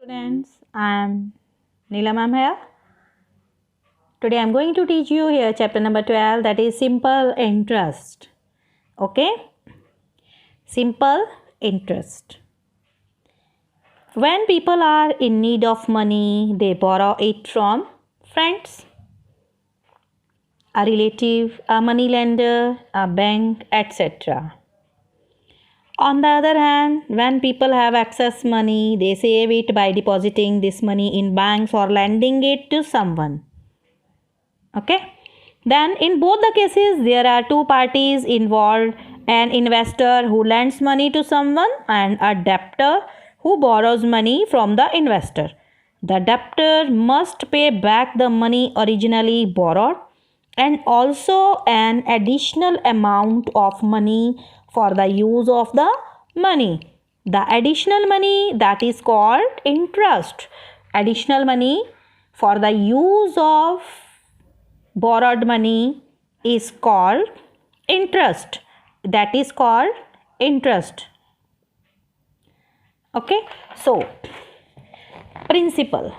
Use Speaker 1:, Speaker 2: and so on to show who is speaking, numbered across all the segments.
Speaker 1: Students, I am Neela ma'am here. Today I am going to teach you here chapter number 12, that is simple interest. Okay? Simple interest. When people are in need of money, they borrow it from friends, a relative, a money lender, a bank, etc. On the other hand, when people have excess money, they save it by depositing this money in banks or lending it to someone. Okay? Then in both the cases, there are two parties involved, an investor who lends money to someone and a debtor who borrows money from the investor. The debtor must pay back the money originally borrowed and also an additional amount of money for the use of the money. The additional money, that is called interest. Additional money for the use of borrowed money is called interest. That is called interest. Okay, so principle.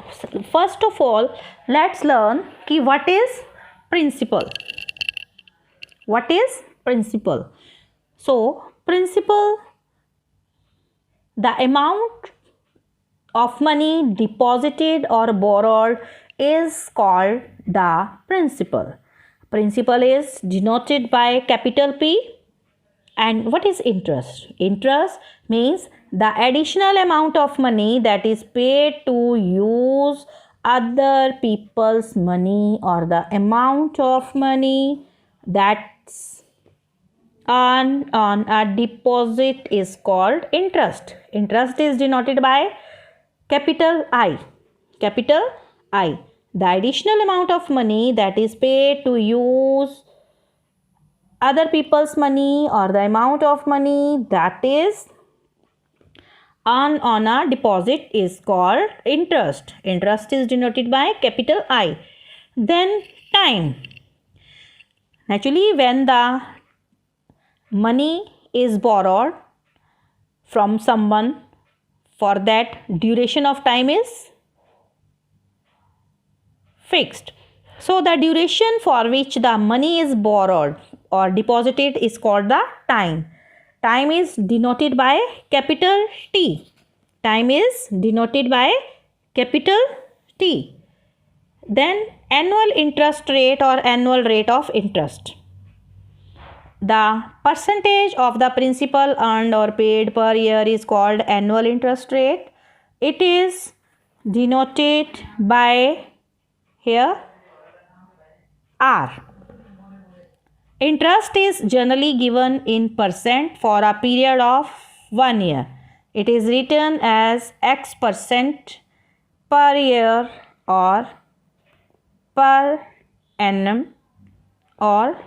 Speaker 1: First of all, let's learn ki what is principle. What is principle? So principle, the amount of money deposited or borrowed is called the principal. Principal is denoted by capital P. And what is interest? Interest means the additional amount of money that is paid to use other people's money, or the amount of money that's earned on a deposit is called interest. Interest is denoted by capital I. Capital I. The additional amount of money that is paid to use other people's money, or the amount of money that is earned on a deposit is called interest. Interest is denoted by capital I. Then time. Naturally, when the money is borrowed from someone, for that duration of time is fixed. So the duration for which the money is borrowed or deposited is called the time. Time is denoted by capital T. Time is denoted by capital T. Then annual interest rate or annual rate of interest. The percentage of the principal earned or paid per year is called annual interest rate. It is denoted by here R. Interest is generally given in percent for a period of 1 year. It is written as X% per year or per annum, or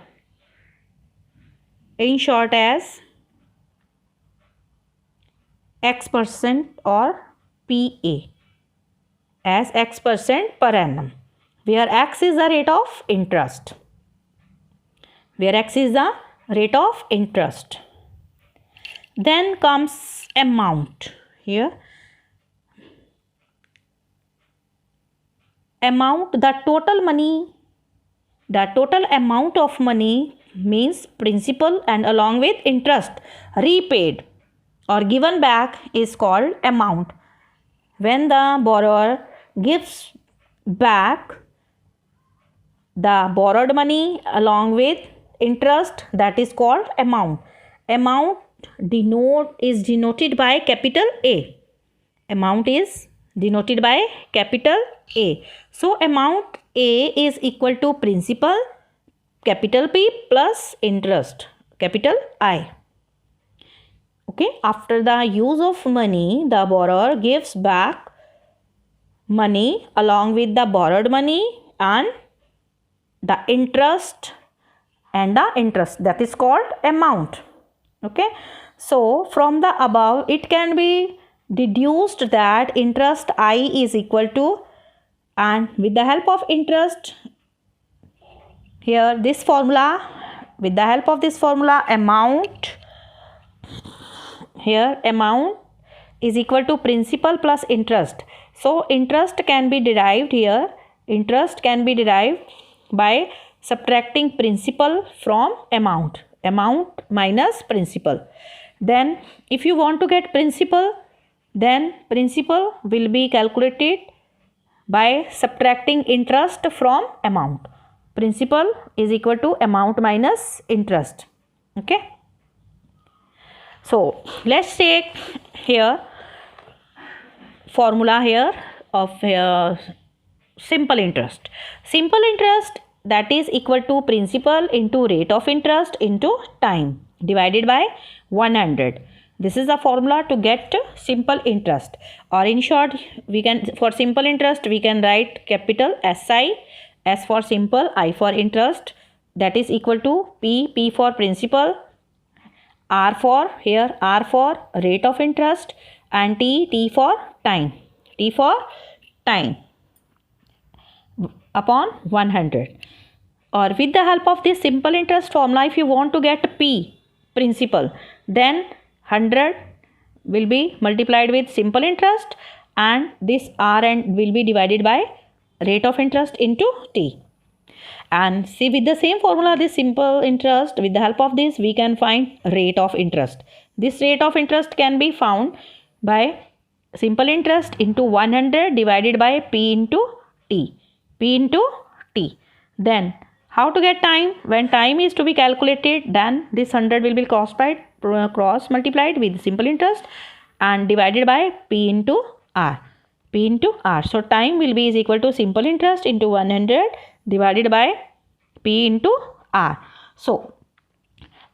Speaker 1: in short as X% or PA, as X% per annum, where X is the rate of interest. Where X is the rate of interest. Then comes amount. Here amount, the total money, the total amount of money means principal and along with interest repaid or given back is called amount. When the borrower gives back the borrowed money along with interest, that is called amount. Amount is denoted by capital A. Amount is denoted by capital A. So amount A is equal to principal capital P plus interest capital I. Okay, after the use of money, the borrower gives back money along with the borrowed money and the interest that is called amount. Okay, so from the above it can be deduced that interest I is equal to, and with the help of interest, here this formula, with the help of this formula, amount, here amount is equal to principal plus interest. So interest can be derived here. Interest can be derived by subtracting principal from amount. Amount minus principal. Then if you want to get principal, then principal will be calculated by subtracting interest from amount. Principal is equal to amount minus interest. Okay. So let's take here formula here of simple interest. Simple interest, that is equal to principal into rate of interest into time divided by 100. This is the formula to get simple interest, or in short, we can, for simple interest we can write capital SI, S for simple, I for interest, that is equal to P for principal, R for here, R for rate of interest, and T for time, T for time upon 100. Or with the help of this simple interest formula, if you want to get P, principal, then 100 will be multiplied with simple interest, and this R and will be divided by rate of interest into T. And see, with the same formula, this simple interest, with the help of this we can find rate of interest. This rate of interest can be found by simple interest into 100 divided by P into T. P into T. Then how to get time? When time is to be calculated, then this 100 will be cross multiplied with simple interest and divided by P into R. P into R. So time will be is equal to simple interest into 100 divided by P into R. So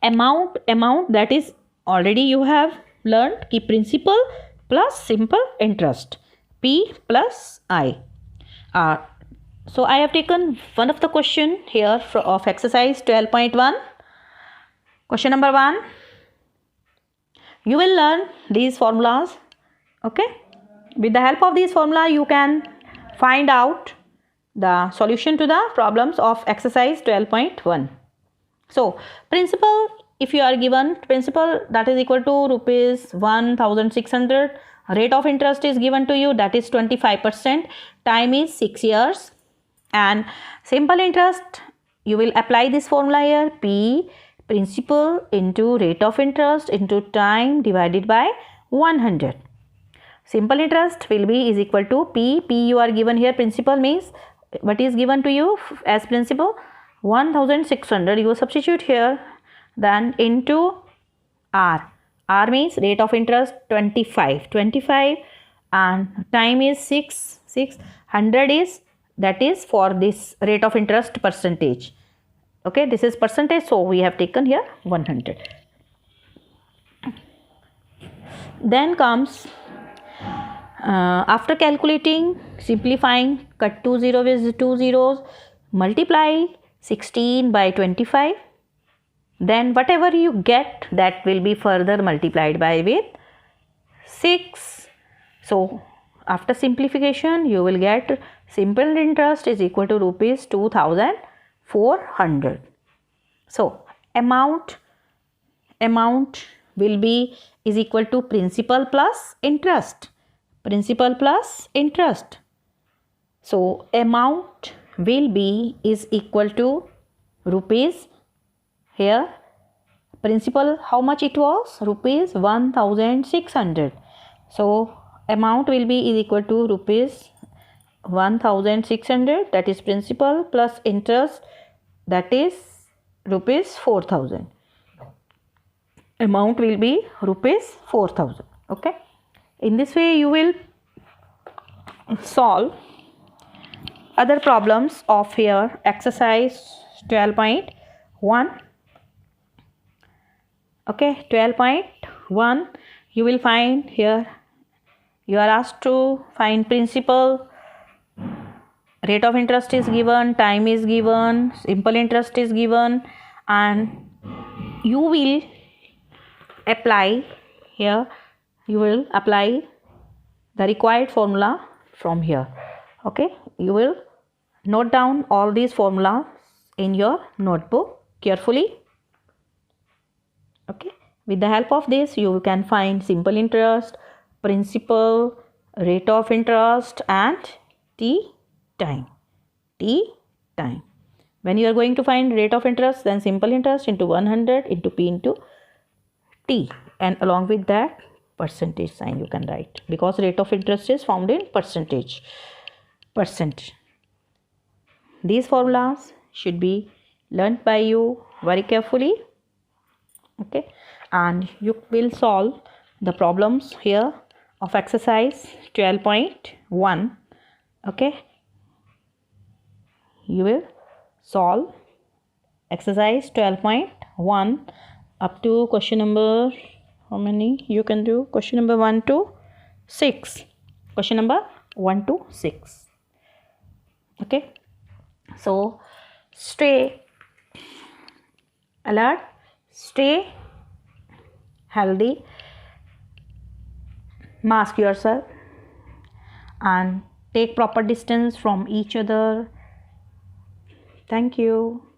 Speaker 1: amount, that is already you have learned ki principal plus simple interest, P plus I. So I have taken one of the question here of exercise 12.1. Question number 1. You will learn these formulas. Okay. With the help of these formula, you can find out the solution to the problems of exercise 12.1. So principal, if you are given principal, that is equal to rupees 1600. Rate of interest is given to you, that is 25%. Time is 6 years. And simple interest, you will apply this formula here, P principal into rate of interest into time divided by 100. Simple interest will be is equal to P you are given here, principal means what is given to you as principal 1600, you substitute here, then into R means rate of interest 25, and time is 6, 100 is, that is for this rate of interest percentage. Okay, this is percentage, so we have taken here 100. Then comes after calculating, simplifying, cut 2 0 with 2 zeros, multiply 16 by 25. Then whatever you get, that will be further multiplied by with 6. So after simplification, you will get simple interest is equal to rupees 2400. So amount will be is equal to principal plus interest. Principal plus interest. So amount will be is equal to rupees, here principal how much it was, rupees 1600. So amount will be is equal to rupees 1600, that is principal, plus interest, that is rupees 4000. Amount will be rupees 4000. Okay. In this way you will solve other problems of here exercise 12.1. Okay, 12.1 you will find here, you are asked to find principal, rate of interest is given, time is given, simple interest is given, and you will apply here, you will apply the required formula from here. Okay, you will note down all these formulas in your notebook carefully. Okay, with the help of this you can find simple interest, principal, rate of interest and t time. When you are going to find rate of interest, then simple interest into 100 into p into t, and along with that percentage sign you can write, because rate of interest is found in percent. These formulas should be learnt by you very carefully, okay, and you will solve the problems here of exercise 12.1. okay, you will solve exercise 12.1 up to question number, how many you can do, question number 1 to 6, question number 1 to 6. okay, so stay alert, stay healthy, mask yourself, and take proper distance from each other. Thank you.